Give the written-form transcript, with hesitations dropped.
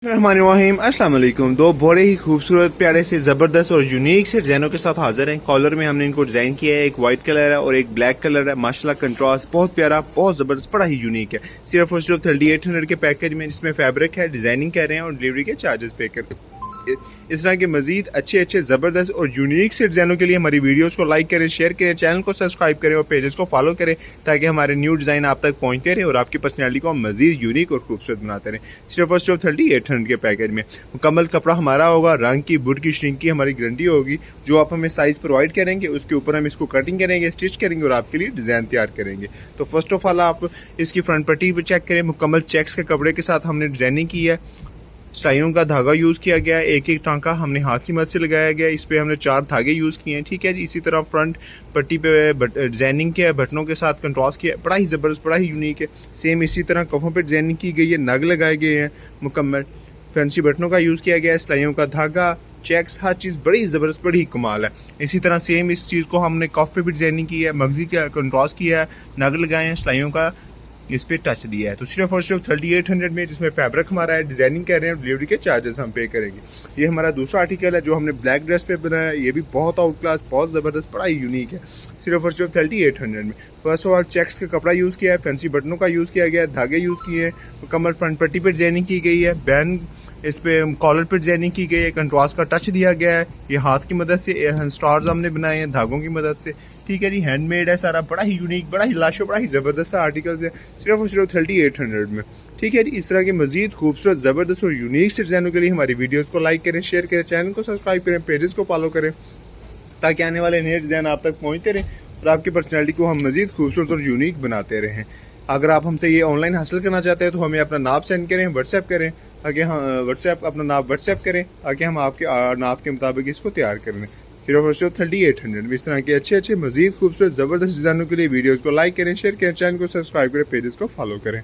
रहमानिर्रहीम अस्सलाम वालेकुम। दो बड़े ही खूबसूरत प्यारे से जबरदस्त और यूनिक से डिजाइनों के साथ हाजिर हैं। कॉलर में हमने इनको डिजाइन किया है, एक व्हाइट कलर है और एक ब्लैक कलर है। माशाल्लाह कंट्रास्ट बहुत प्यारा, बहुत जबरदस्त, बड़ा ही यूनिक है। सिर्फ और सिर्फ 3800 के पैकेज में, जिसमें फैब्रिक है, डिजाइनिंग कर रहे हैं और डिलीवरी के चार्जेस पे कर। इस तरह के मजीद अच्छे अच्छे जबरदस्त और यूनिक से डिजाइनों के लिए हमारी वीडियोस को लाइक करें, शेयर करें, चैनल को सब्सक्राइब करें और पेजेस को फॉलो करें, ताकि हमारे न्यू डिजाइन आप तक पहुंचते रहे और आपकी पर्सनैलिटी को हम मजीद यूनिक और खूबसूरत बनाते रहें। सिर्फ और सिर्फ 3800 के पैकेज में मुकम्मल कपड़ा हमारा होगा, रंग की, बुट की, श्रिंक की हमारी गारंटी होगी। जो आप हमें साइज प्रोवाइड करेंगे उसके ऊपर हम इसको कटिंग करेंगे, स्टिच करेंगे और आपके लिए डिजाइन तैयार करेंगे। तो फर्स्ट ऑफ ऑल आप इसकी फ्रंट पट्टी पर चेक करें, मुकम्मल चेक्स के कपड़े के साथ हमने डिजाइनिंग की है। सिलाइयों का धागा यूज किया गया है, एक एक टांका हमने हाथ की मदद से लगाया गया। इस पे हमने 4 धागे यूज किए हैं, ठीक है जी। इसी तरह फ्रंट पट्टी पे डिजाइनिंग किया है, बटनों के साथ कंट्रास्ट किया है, बड़ा ही जबरदस्त, बड़ा ही यूनिक है। सेम इसी तरह कफों पे डिजाइनिंग की गई है, नग लगाए गए हैं, मुकम्मल फैंसी बटनों का यूज किया गया है, सिलाइयों का धागा, चेक्स, हर चीज बड़ी जबरदस्त, बड़ी कमाल है। इसी तरह सेम इस चीज को हमने कफ पे भी डिजाइनिंग की है, मगजी का कंट्रास्ट किया है, नग लगाए हैं, सिलाइयों का इस पे टच दिया है। तो सिर्फ और सिर्फ 3800 में, जिसमें फैब्रिक हमारा है, डिजाइनिंग कर रहे हैं, डिलीवरी के चार्जेस हम पे करेंगे। ये हमारा दूसरा आर्टिकल है जो हमने ब्लैक ड्रेस पे बनाया है। ये भी बहुत आउट क्लास, बहुत जबरदस्त, बड़ा ही यूनिक है। सिर्फ और सिर्फ 3800 में। फर्स्ट ऑफ ऑल चेक्स का कपड़ा यूज किया है, फैंसी बटनों का यूज किया गया है, धागे यूज किए हैं, मुकम्मल फ्रंट पट्टी पे डिजाइनिंग की गई है, बैन इस पे कॉलर पे डिजाइनिंग की गई है, कंट्रास्ट का टच दिया गया है। ये हाथ की मदद से स्टार्स हमने बनाए हैं धागों की मदद से, ठीक है जी। हैंडमेड है सारा, बड़ा ही यूनिक, बड़ा ही लाशो, बड़ा ही जबरदस्त आर्टिकल्स है। सिर्फ और सिर्फ 3800 में, ठीक है जी। इस तरह के मजीद खूबसूरत, जबरदस्त और यूनिक से डिजाइनों के लिए हमारी वीडियोस को लाइक करें, शेयर करें, चैनल को सब्सक्राइब करें, पेजेस को फॉलो करें, ताकि आने वाले नए डिजाइन आप तक पहुंचते रहें और आपकी पर्सनैलिटी को हम मजीद खूबसूरत और यूनिक बनाते रहें। अगर आप हमसे ये ऑनलाइन हासिल करना चाहते हैं तो हमें अपना नाप सेंड करें, व्हाट्सएप करें, ताकि हम अपना नाप व्हाट्सएप करें, ताकि हम आपके नाप के मुताबिक इसको तैयार करें। सिर्फ और सिर्फ 3800 में। इस तरह के अच्छे अच्छे मजीद खूबसूरत जबरदस्त डिजाइनों के लिए वीडियोस को लाइक करें, शेयर करें, चैनल को सब्सक्राइब करें, पेजेस को फॉलो करें।